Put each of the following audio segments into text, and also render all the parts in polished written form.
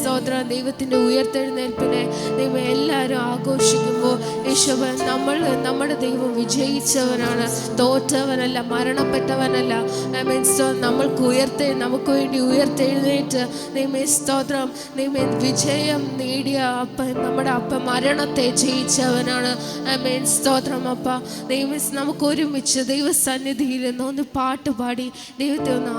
സ്തോത്രം. ദൈവത്തിൻ്റെ ഉയർത്തെഴുന്നേൽപ്പിനെ ദൈവം എല്ലാവരും ആഘോഷിക്കുമ്പോൾ യേശുവേ, നമ്മുടെ ദൈവം വിജയിച്ചവനാണ്, തോറ്റവനല്ല, മരണപ്പെട്ടവനല്ല. നമുക്ക് വേണ്ടി ഉയർത്തെഴുന്നേറ്റ് ദൈവമേ സ്തോത്രം, ദൈവമേ വിജയം നേടിയ അപ്പൻ, നമ്മുടെ അപ്പൻ മരണത്തെ ജയിച്ചവനാണ്. ആമേൻ സ്തോത്രം. അപ്പ ദൈവമേ, നമുക്ക് ഒരുമിച്ച് ദൈവസന്നിധിയിൽ ഒന്ന് പാട്ട് പാടി ദൈവത്തെ ഒന്ന്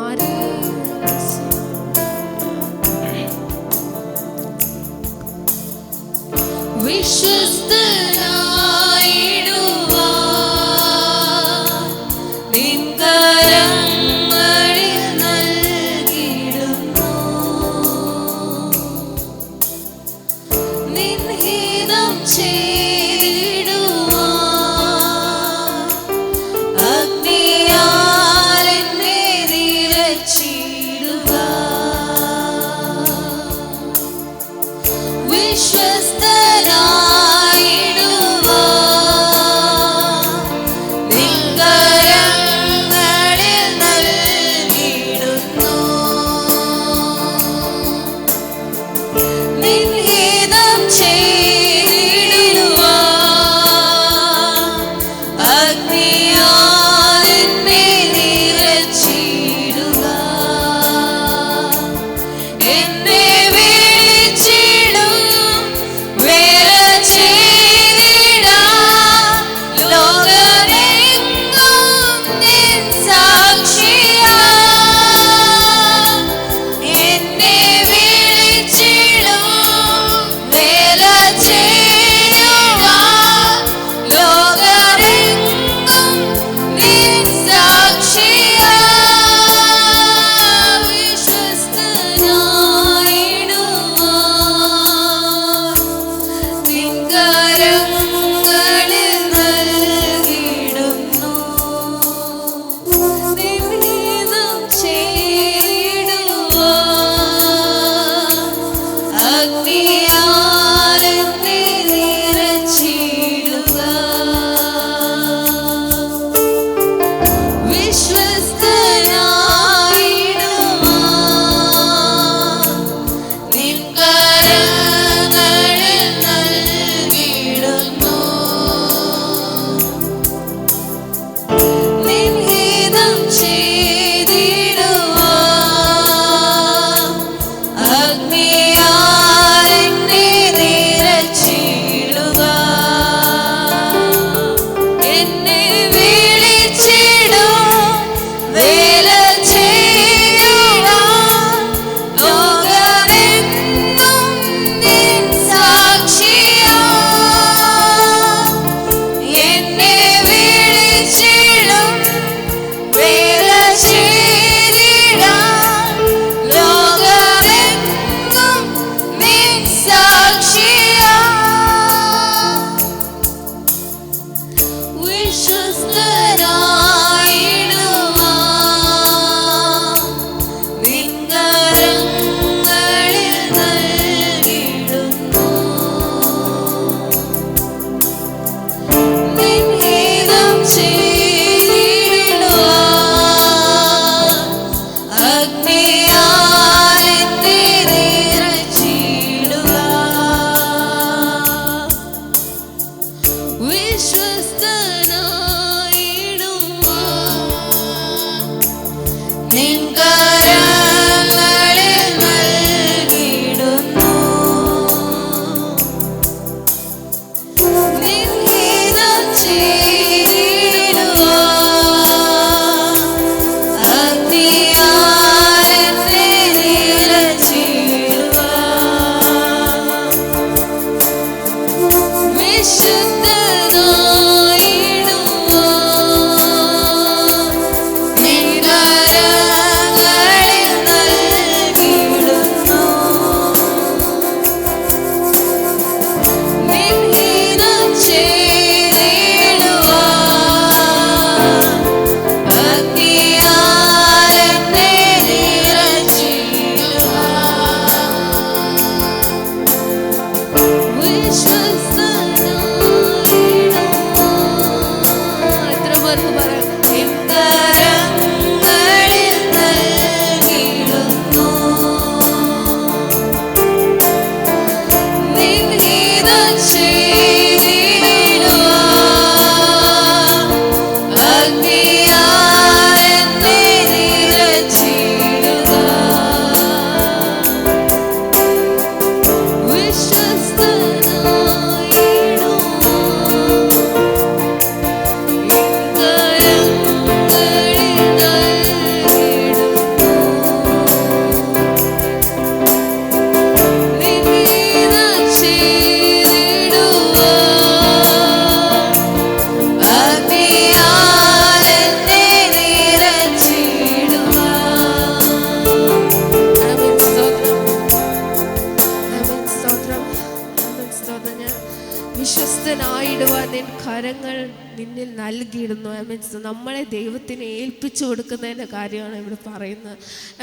വിശ്വസ്തനായിടുവാൻ നിൻ കരങ്ങൾ നിന്നിൽ നൽകിയിടുന്നു. മീൻസ് നമ്മളെ ദൈവത്തിന് ഏൽപ്പിച്ചു കൊടുക്കുന്നതിൻ്റെ കാര്യമാണ് ഇവിടെ പറയുന്നത്.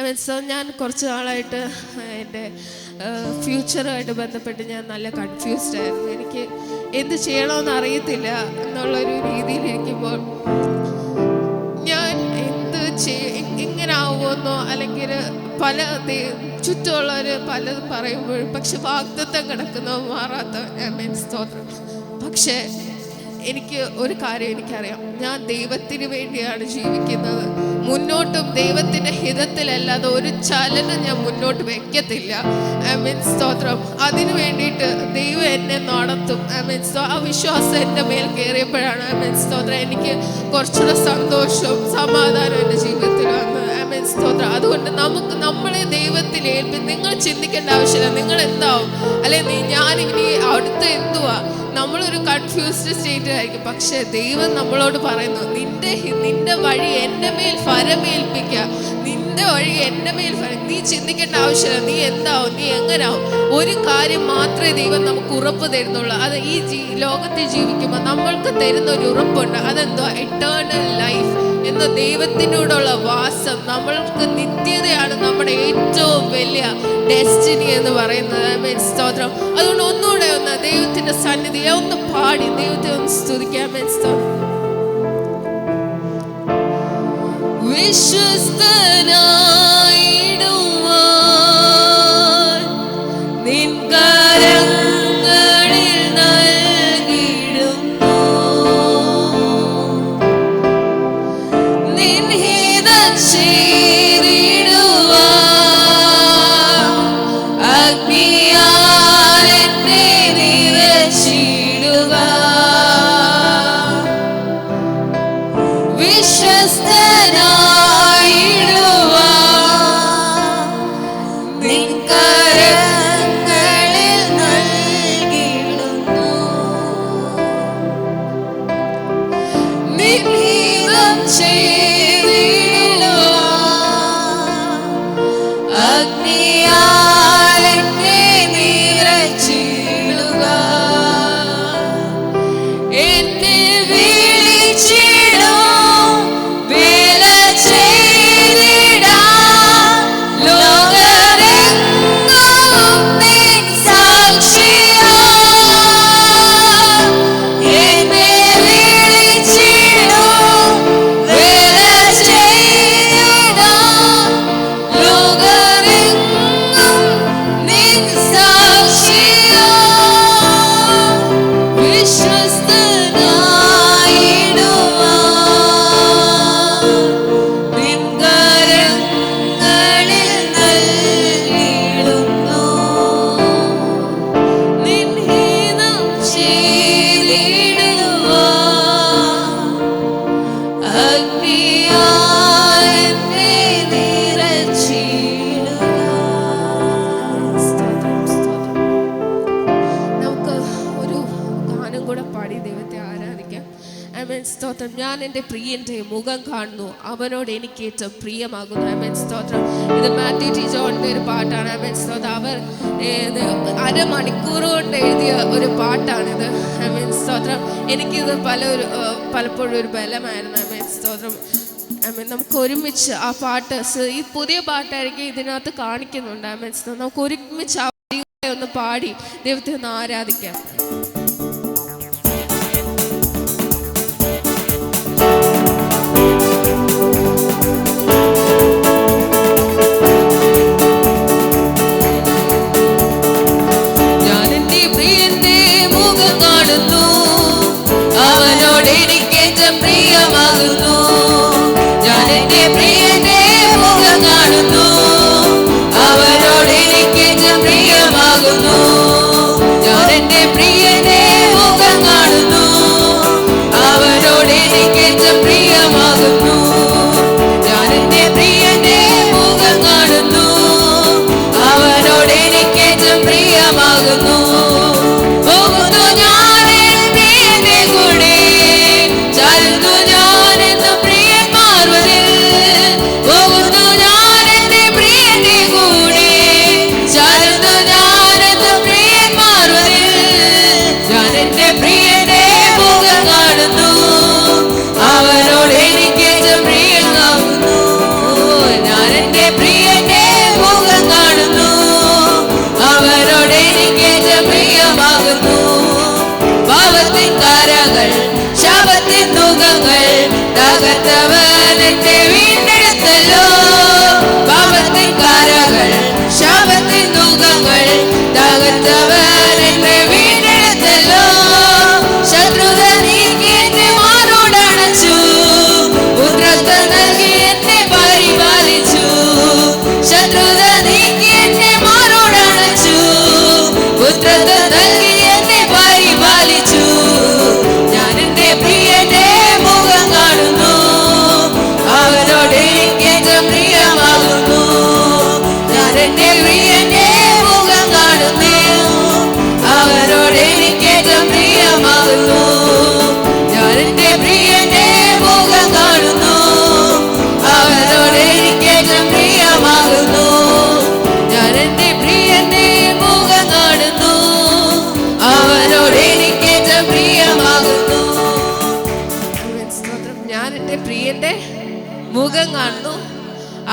മീൻസ് ഞാൻ കുറച്ച് നാളായിട്ട് എൻ്റെ ഫ്യൂച്ചറുമായിട്ട് ബന്ധപ്പെട്ട് ഞാൻ നല്ല കൺഫ്യൂസ്ഡ് ആയിരുന്നു. എനിക്ക് എന്ത് ചെയ്യണമെന്ന് അറിയത്തില്ല എന്നുള്ളൊരു രീതിയിലിരിക്കുമ്പോൾ ഞാൻ എങ്ങനെ ആവുമെന്നോ അല്ലെങ്കിൽ പല ചുറ്റുമുള്ളവർ പലതും പറയുമ്പോഴും പക്ഷെ വാഗ്ദത്തം കിടക്കുന്നോ മാറാത്ത സ്തോത്രം. പക്ഷേ എനിക്ക് ഒരു കാര്യം എനിക്കറിയാം, ഞാൻ ദൈവത്തിന് വേണ്ടിയാണ് ജീവിക്കുന്നത്. മുന്നോട്ടും ദൈവത്തിൻ്റെ ഹിതത്തിലല്ലാതെ ഒരു ചലനം ഞാൻ മുന്നോട്ട് വെക്കത്തില്ല. സ്തോത്രം. അതിന് വേണ്ടിയിട്ട് ദൈവം എന്നെ നടത്തും. ആ വിശ്വാസം എൻ്റെ മേൽ കയറിയപ്പോഴാണ് സ്തോത്രം എനിക്ക് കുറച്ചുകൂടെ സന്തോഷവും സമാധാനവും എൻ്റെ ജീവിതത്തിൽ വന്ന്. സ്തോത്രം. അതുകൊണ്ട് നമ്മളെ ദൈവത്തിൽ നിങ്ങൾ ചിന്തിക്കേണ്ട ആവശ്യമില്ല നിങ്ങൾ എന്താവും അല്ലെങ്കിൽ ഞാനിനി അടുത്ത് എന്തുവാ. നമ്മളൊരു കൺഫ്യൂസ്ഡ് സ്റ്റേറ്റിലായിരിക്കും. പക്ഷെ ദൈവം നമ്മളോട് പറയുന്നു, നിന്റെ വഴി എൻ്റെ മേൽ ഫലമേൽപ്പിക്കുക. നിന്റെ വഴി എൻ്റെ മേൽ നീ ചിന്തിക്കേണ്ട ആവശ്യമില്ല. നീ എന്താവും, നീ എങ്ങനാവും. ഒരു കാര്യം മാത്രമേ ദൈവം നമുക്ക് ഉറപ്പ് തരുന്നുള്ളൂ. അത് ഈ ലോകത്തിൽ ജീവിക്കുമ്പോൾ നമ്മൾക്ക് തരുന്ന ഒരു ഉറപ്പുണ്ട്. അതെന്തോ എറ്റേണൽ ലൈഫ് എന്ന ദൈവത്തിനോടുള്ള വാസം. നമ്മൾക്ക് നിത്യതയാണ് നമ്മുടെ ഏറ്റവും വലിയ ഡെസ്റ്റിനി എന്ന് പറയുന്നത്. സ്തോത്രം. അതുകൊണ്ട് ഒന്നുകൂടെ ഒന്ന് ദൈവത്തിന്റെ സന്നിധിയെ ഒന്ന് പാടി ദൈവത്തെ ഒന്ന് സ്തുതിക്കാം. വിശ്വസ്തനായിടുവാൻ നിൻ കരങ്ങളിൽ നൽകിയിടുന്നു. നിൻ ഹിതം ചെയ്തിടുവാൻ അഗ്നിയാൽ എന്നെ നിറച്ചിടുക. വിശ്വസ്തനായിടുവാൻ നിൻ കരങ്ങളിൽ നൽകിയിടുന്നു. നിൻ ഹിതം ചെയ്തിടുവാൻ അഗ്നിയാൽ എന്നെ നിറച്ചിടുക. എന്നെ വിളിച്ചിടും വേല ചെയ്തിടാൻ ലോകമെങ്ങും നിൻ സാക്ഷിയാം. എന്നെ വിളിച്ചിടും വേല ചെയ്തിടാൻ ലോകമെങ്ങും നിൻ സാക്ഷിയാം. വിശ്വസ്തനായിടുവാൻ നിൻ കരങ്ങളിൽ നൽകിയിടുന്നു. നിൻ ഹിതം ചെയ്തിടുവാൻ അഗ്നിയാൽ എന്നെ നിറച്ചിടുക. നമുക്ക് ഒരു ഗാനം കൂടെ പാടി ദൈവത്തെ ആരാധിക്കാം. സ്തോത്രം. ഞാൻ എൻ്റെ പ്രിയൻ്റെ മുഖം കാണുന്നു, അവനോട് എനിക്ക് ഏറ്റവും പ്രിയമാകുന്നു. സ്തോത്രം. ഇത് മാത്യു ടി ജോണിൻ്റെ ഒരു പാട്ടാണ്. സ്തോത്രം. അവർ അരമണിക്കൂർ കൊണ്ട് എഴുതിയ ഒരു പാട്ടാണിത്. സ്തോത്രം. എനിക്കിത് പലപ്പോഴും ഒരു ബലമായിരുന്നു. സ്തോത്രം. നമുക്ക് ഒരുമിച്ച് ആ പാട്ട്, ഈ പുതിയ പാട്ടായിരിക്കും ഇതിനകത്ത് കാണിക്കുന്നുണ്ട്. നമുക്ക് ഒരുമിച്ച് ആ ഒന്ന് പാടി ദൈവത്തെ ഒന്ന് ആരാധിക്കാം. ഞാൻ എൻ്റെ പ്രിയന്റെ മുഖം കാണുന്നു, അവനോട് എനിക്ക് ഏറ്റവും പ്രിയമാകുന്നു. ഞാൻ എൻ്റെ പ്രിയന്റെ മുഖം കാണുന്നു, അവനോട് എനിക്ക് ഏറ്റവും പ്രിയമാകുന്നു. ഞാൻ എൻ്റെ പ്രിയന്റെ മുഖം കാണുന്നു, അവനോട് എനിക്ക് ഏറ്റവും പ്രിയമാകുന്നു. ഞാൻ എൻ്റെ പ്രിയന്റെ മുഖം കാണുന്നു, അവനോട് എനിക്ക് ഏറ്റവും പ്രിയമാകുന്നു. പോകുന്നു ഞാൻ എൻ്റെ പ്രിയന്റെ കൂടെ, ചാരുന്നു ഞാൻ എന്നും പ്രിയന്മാർ വരിൽ. പോകുന്നു ഞാൻ എൻ്റെ പ്രിയന്റെ കൂടെ, ചാരുന്നു ഞാൻ എന്നും പ്രിയന്മാർ വരിൽ. ഞാൻ എൻ്റെ പ്രിയ പ്രിയമാകുന്നു. പാപത്തിൻ കരകൾ ശാപത്തിൻ നുകങ്ങൾ തകർത്തവൻ എന്നെ വീണ്ടെടുത്തല്ലോ. പാപത്തിൻ കരകൾ ശാപത്തിൻ നുകങ്ങൾ തകർത്തവൻ എന്നെ വീണ്ടെടുത്തല്ലോ. ശത്രുത നീക്കി എന്നെ മാറോടണച്ചു, പുത്രത്വം നൽകി എന്നെ പരിപാലിച്ചു. ശത്രുത നീക്കി എന്നെ മാറോടണച്ചു, പുത്രത്വം നൽകി എന്നെ പരിപാലിച്ചു. ഞാൻ എന്റെ പ്രിയന്റെ മുഖം കാണുന്നു, അവനോട് എനിക്കേറ്റവും പ്രിയമാകുന്നു. ഞാൻ എന്റെ പ്രിയന്റെ മുഖം കാണുന്നു, അവനോട് എനിക്കേറ്റവും പ്രിയമാകുന്നു. ഞാൻ എന്റെ പ്രിയന്റെ മുഖം കാണുന്നു, അവനോട് എനിക്കേറ്റവും പ്രിയമാകുന്നു. ഞാൻ എന്റെ പ്രിയന്റെ മുഖം കാണുന്നു, അവനോട് എനിക്കേറ്റവും പ്രിയമാകുന്നു. ഞാൻ എൻ്റെ പ്രിയന്റെ മുഖം കാണുന്നു,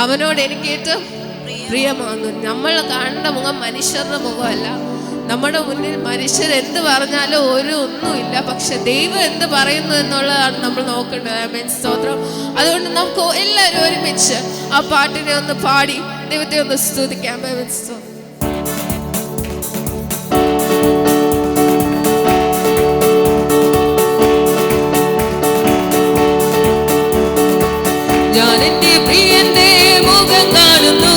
അവനോട് എനിക്ക് ഏറ്റവും പ്രിയമാകുന്നു. നമ്മൾ കാണുന്ന മുഖം മനുഷ്യരുടെ മുഖമല്ല. നമ്മുടെ മുന്നിൽ മനുഷ്യർ എന്ത് പറഞ്ഞാലും ഒന്നുമില്ല, പക്ഷെ ദൈവം എന്ത് പറയുന്നു എന്നുള്ളതാണ് നമ്മൾ നോക്കേണ്ടത്. ആമേൻ, സ്തോത്രം. അതുകൊണ്ട് നമുക്ക് എല്ലാവരും ഒരുമിച്ച് ആ പാട്ടിനെ ഒന്ന് പാടി ദൈവത്തെ ഒന്ന് സ്തുതിക്കാം. ആമേൻ, സ്തോത്രം. ഞാൻ എന്റെ പ്രിയന്റെ മുഖം കാണുന്നു,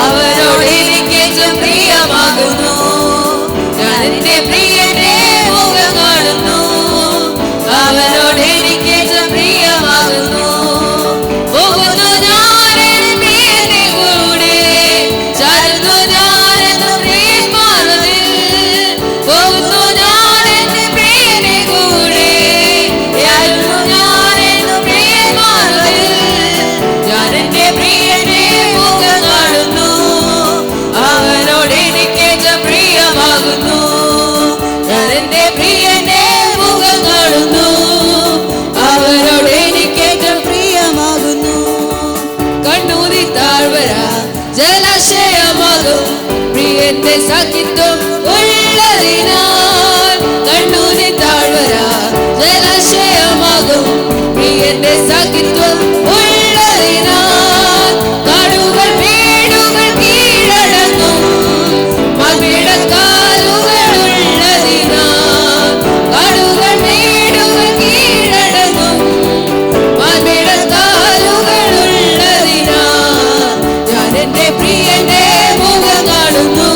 അവനോട് എനിക്കേറ്റവും പ്രിയമാകുന്നു. ഞാൻ എന്റെ പ്രിയന്റെ മുഖം കാണുന്നു, അവനോട് എനിക്കേറ്റവും പ്രിയമാകുന്നു. പോകുന്നു ഞാൻ എന്റെ പ്രിയന്റെ കൂടെ, ചാരുന്നു ഞാൻ എന്ന പ്രിയമാനതിൽ. പോകുന്നു ഞാൻ എന്റെ പ്രിയന്റെ കൂടെ, ചാരുന്നു ഞാൻ എന്ന പ്രിയമാനതിൽ. ഞാൻ എന്റെ പ്രിയന്റെ മുഖം കാണുന്നു, അവനോട് എനിക്കേറ്റവും പ്രിയമാകുന്നു. ഞാൻ എന്റെ പ്രിയന്റെ മുഖം കാണുന്നു, അവനോട് എനിക്കേറ്റവും പ്രിയമാകുന്നു. കണ്ണൂരി താഴ്വര ജലാശയമാകും പ്രിയന്റെ സാക്ഷിത്വം ഉള്ളതിനാൽ. കണ്ണൂരി താഴ്വര ജലാശയമാകും പ്രിയന്റെ സാക്ഷിത്വം ഉള്ളതിനാൽ. കാടുകൾ വീടുകൾ കീഴടങ്ങും മൽപിടക്കാലുകൾ ഉള്ളതിനാൽ. കാടുകൾ വീടുകൾ കീഴടങ്ങും മൽപിടക്കാലുകൾ ഉള്ളതിനാൽ. ഞാൻ എന്റെ പ്രിയന്റെ മുഖം കാണുന്നു,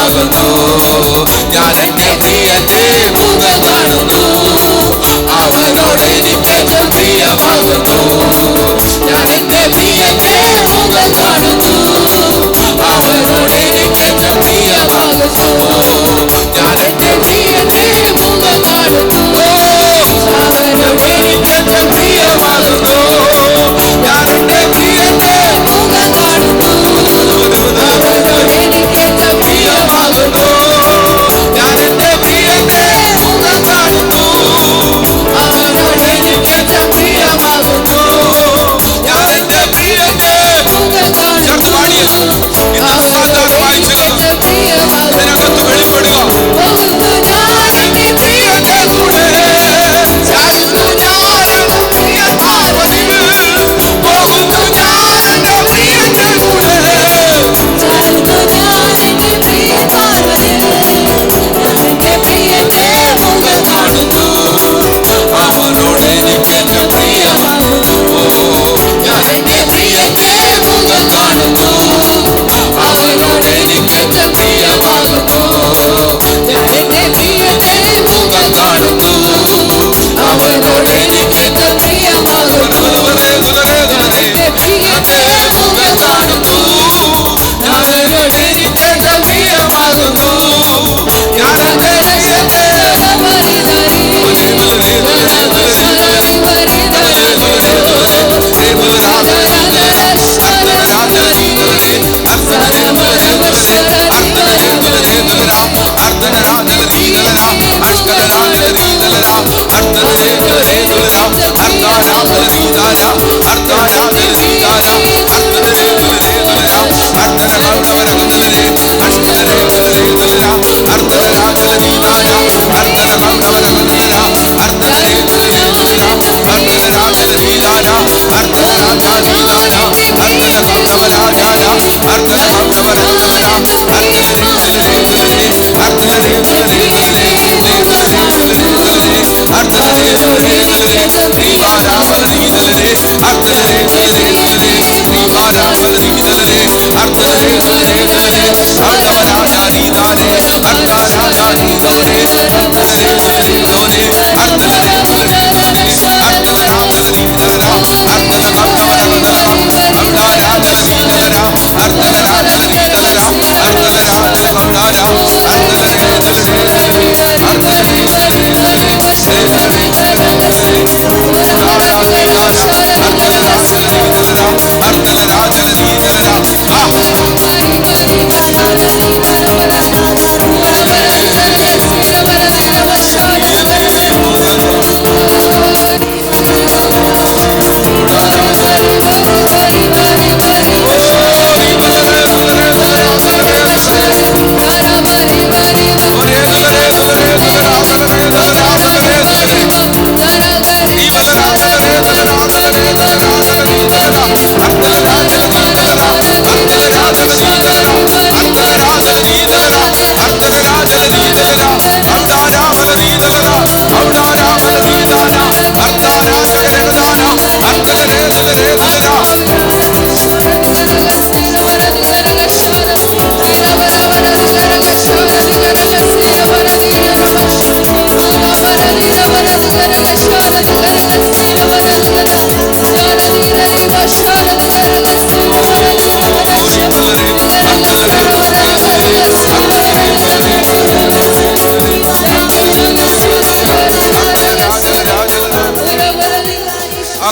പ്രിയമാകുന്നു. ഞാൻ എന്റെ പ്രിയന്റെ മുഖം കാണുന്നു. അവനോട് എനിക്കേറ്റം പ്രിയമാകുന്നു. ഞാൻ എന്റെ പ്രിയന്റെ മുഖം കാണുന്നു. അവനോട് എനിക്കേറ്റം പ്രിയമാകുന്നു. ഞാൻ എന്റെ പ്രിയന്റെ മുഖം കാണുന്നു. അവനോട് എനിക്കേറ്റം പ്രിയമാകുന്നു. ഞാൻ എന്റെ പ്രിയന്റെ മുഖം കാണുന്നു. അവനോട് എനിക്കേറ്റം പ്രിയമാകുന്നു. ഞാൻ എന്റെ പ്രിയന്റെ മുഖം കാണുന്നു. അവനോട് എനിക്കേറ്റം പ്രിയമാകുന്നു. ഞാൻ എന്റെ പ്രിയന്റെ മുഖം കാണുന്നു. ഇതിനകത്ത് വെളിപ്പെടുക. ഞാൻ എന്റെ പ്രിയന്റെ കൂടെ ചാടുന്നു. ഞാൻ എന്റെ പ്രിയത്താവതിൽ പോകുന്നു. ഞാൻ എന്റെ പ്രിയന്റെ കൂടെ ചാടുന്നു. ഞാൻ എന്റെ പ്രിയത്താവതിൽ എന്റെ പ്രിയന്റെ മുഖം കാണുന്നു. അവനോട് എനിക്കെന്റെ പ്രിയമാകുന്നു. ഞാൻ എന്റെ പ്രിയന്റെ മുഖം കാണുന്നു. അവനോട് എനിക്കെന്റെ പ്രിയമാകുന്നു. ഞാൻ എന്റെ പ്രിയന്റെ മുഖം കാണുന്നു. അവനോട് എനിക്കെന്റെ പ്രിയമാകുന്നു. എന്റെ പ്രിയന്റെ മുഖം കാണുന്നു. അവനോട് എനിക്കെന്റെ പ്രിയമാകുന്നു. ഞാൻ എന്റെ പ്രിയന്റെ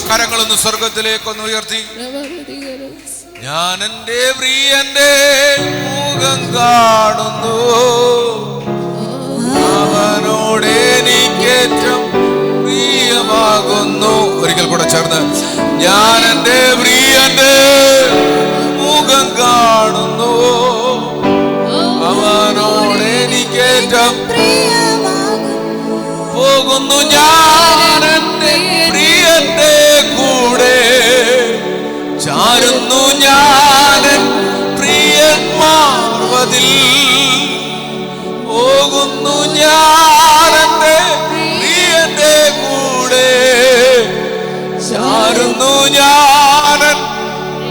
കരങ്ങളൊന്ന് സ്വർഗത്തിലേക്കൊന്ന് ഉയർത്തി. ഞാൻ എന്റെ പ്രിയന്റെ മുഖം കാണുന്നു. അവനോട് എനിക്കേറ്റം പ്രിയമാകുന്നു. ഒരിക്കൽ കൂടെ ചേർന്ന് ഞാൻ എന്റെ പ്രിയന്റെ മുഖം കാണുന്നു. അവനോട് എനിക്കേറ്റം പോകുന്നു. ഞാൻ എന്റെ പ്രിയന്റെ കൂടെ ചാരുന്നു. ഞാൻ പ്രിയന്മാർവതിൽ പോകുന്നു. ഞാൻ എന്റെ പ്രിയന്റെ കൂടെ ചാരുന്നു. ഞാൻ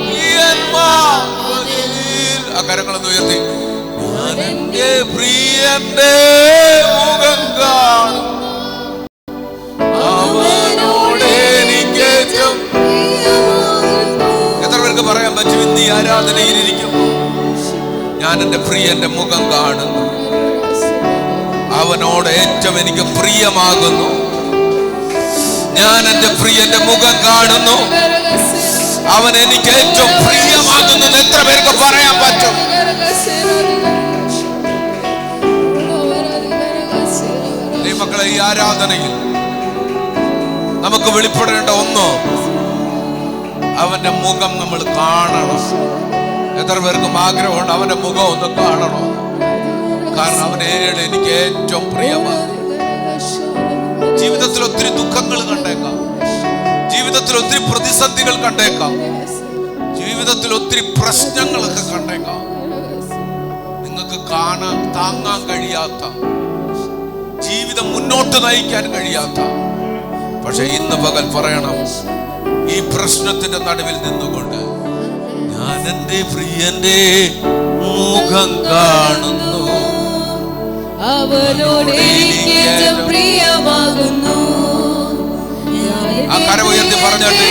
പ്രിയന്മാർവതിൽ. ആ കരങ്ങളൊന്ന് ഉയർത്തി. ഞാൻ പ്രിയന്റെ മുഖം കാണും. അവനോട് എനിക്ക് ഏറ്റവും. എത്ര പേർക്ക് പറയാൻ പറ്റും ഇന്ന് ഈ ആരാധനയിൽ ഇരിക്കുമ്പോ ഞാൻ എന്റെ പ്രിയന്റെ മുഖം കാണുന്നു, അവനോട് ഏറ്റവും എനിക്ക് പ്രിയമാകുന്നു, ഞാൻ എന്റെ പ്രിയന്റെ മുഖം കാണുന്നു, അവൻ എനിക്ക് ഏറ്റവും പ്രിയമാകുന്നു. എത്ര പേർക്ക് പറയാൻ പറ്റും? മക്കളെ, ഈ ആരാധനയിൽ നമുക്ക് വെളിപ്പെടേണ്ട ഒന്ന്, അവന്റെ മുഖം നമ്മൾ കാണണം. എത്ര പേർക്കും ആഗ്രഹമുണ്ട് അവന്റെ മുഖം ഒന്ന് കാണണം? കാരണം അവനേടെ എനിക്ക് ഏറ്റവും പ്രിയമാണ്. ജീവിതത്തിൽ ഒത്തിരി ദുഃഖങ്ങൾ കണ്ടേക്കാം, ജീവിതത്തിൽ ഒത്തിരി പ്രതിസന്ധികൾ കണ്ടേക്കാം, ജീവിതത്തിൽ ഒത്തിരി പ്രശ്നങ്ങളൊക്കെ കണ്ടേക്കാം. നിങ്ങൾക്ക് താങ്ങാൻ കഴിയാത്ത, ജീവിതം മുന്നോട്ട് നയിക്കാൻ കഴിയാത്ത, പക്ഷെ ഇന്ന് പകൽ പറയണം, ഈ പ്രശ്നത്തിന്റെ നടുവിൽ നിന്നുകൊണ്ട് ഞാൻ എന്റെ പ്രിയന്റെ മുഖം കാണുന്നു, അവനോട് എനിക്ക് ഏറ്റവും പ്രിയമാകുന്നു. ആ കരം ഉയർത്തി പറഞ്ഞോട്ടെ.